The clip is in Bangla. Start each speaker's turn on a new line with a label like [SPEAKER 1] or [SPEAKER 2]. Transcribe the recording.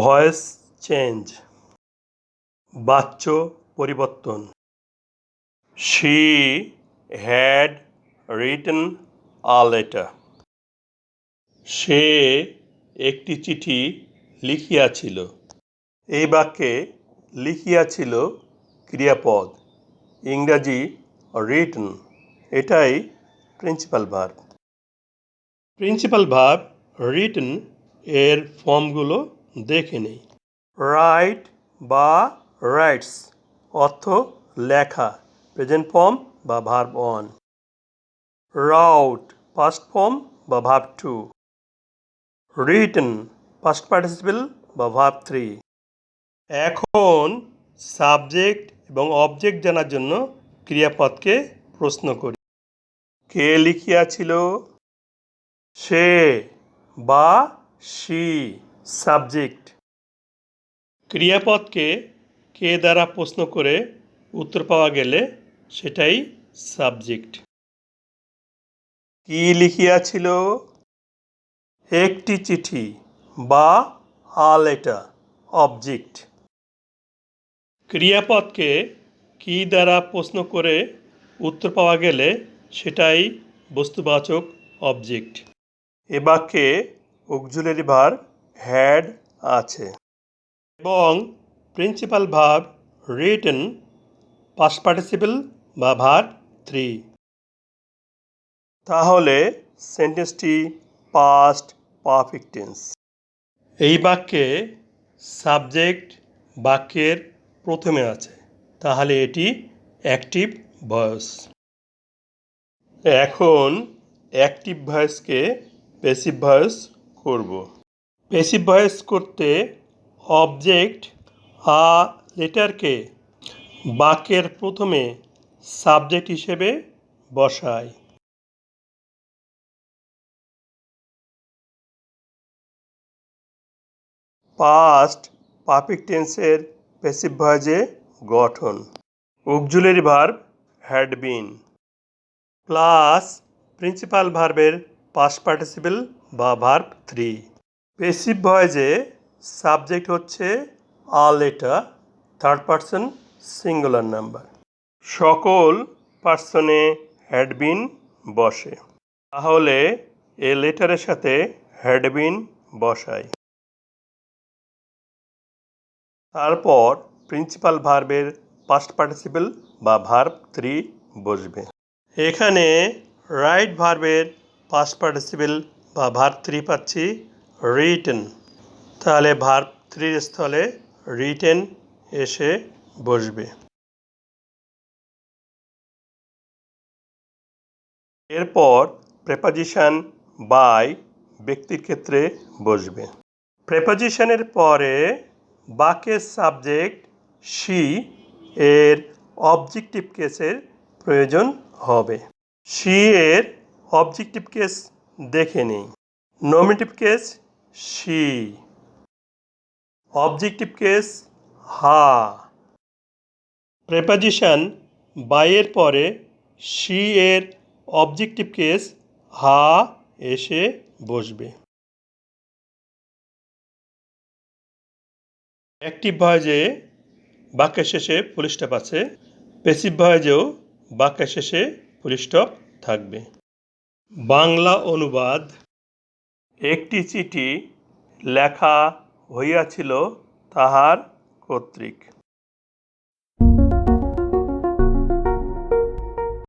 [SPEAKER 1] ভয়েস চেঞ্জ, বাচ্য পরিবর্তন। She had written a letter. সে একটি চিঠি লিখিয়াছিল। এই বাক্যে লিখিয়াছিল ক্রিয়াপদ, ইংরাজি রিটন, এটাই principal verb. Principal verb written এর ফর্মগুলো দেখে নেই। রাইট বা রাইটস অর্থ লেখা, প্রেজেন্ট ফর্ম বা verb one. Wrote past form বা verb two. Written past participle বা ভার্ব থ্রি। এখন সাবজেক্ট এবং অবজেক্ট জানার জন্য ক্রিয়াপদকে প্রশ্ন করি। কে লিখিয়াছিল? সে বা সি সাবজেক্ট। ক্রিয়াপদকে কে দ্বারা প্রশ্ন করে উত্তর পাওয়া গেলে সেটাই সাবজেক্ট। কি লিখিয়াছিল? একটি চিঠি বা আ লেটার, অবজেক্ট। ক্রিয়াপদকে কি দ্বারা প্রশ্ন করে উত্তর পাওয়া গেলে সেটাই বস্তুবাচক অবজেক্ট। এ বাক্যে অক্সিলারি ভার্ব হ্যাড আছে এবং principal verb written past participle বা ভার্ব থ্রি। তাহলে সেন্টেন্সটি পাস্ট পারফেক্ট টেন্স। এই বাক্যে সাবজেক্ট বাক্যের প্রথমে আছে, তাহলে এটি অ্যাক্টিভ ভয়েস। এখন অ্যাক্টিভ ভয়েসকে প্যাসিভ ভয়েস করব। প্যাসিভ ভয়েস করতে অবজেক্ট আ লেটারকে বাক্যের প্রথমে সাবজেক্ট হিসেবে বসাই। পাস্ট পারফেক্ট টেন্সের প্যাসিভ ভয়েসে গঠন: auxiliary verb had been plus principal ভার্বের পাস্ট পার্টিসিপল বা ভার্ব থ্রি। প্যাসিভ ভয়েসে সাবজেক্ট হচ্ছে a letter, third person singular number. সকল পার্সনে হ্যাড বিন বসে, তাহলে এ লেটারের সাথে হ্যাড বিন বসাই। তারপর প্রিন্সিপাল ভার্বের পাস্ট পার্টিসিপল বা ভার্ব থ্রি বসবে। এখানে রাইট ভার্বের পাস্ট পার্টিসিপল বা ভার্ব থ্রি পাচ্ছি রিটেন, তাহলে ভার্ব থ্রির স্থলে রিটেন এসে বসবে। এরপর প্রেপোজিশন বাই ব্যক্তির ক্ষেত্রে বসবে। প্রেপোজিশনের পরে বাক্যের সাবজেক্ট শি এর অবজেক্টিভ কেসের প্রয়োজন হবে। শি এর অবজেক্টিভ কেস দেখে নিই। Nominative case she, objective case her. Preposition by এর পরে শি এর অবজেক্টিভ কেস হা এসে বসবে। অ্যাক্টিভ ভয়েসে বাক্যের শেষে ফুল স্টপ আছে, প্যাসিভ ভয়েসেও বাক্যের শেষে ফুল স্টপ থাকবে। বাংলা অনুবাদ: একটি চিঠি লেখা হইয়াছিল তাহার কর্তৃক।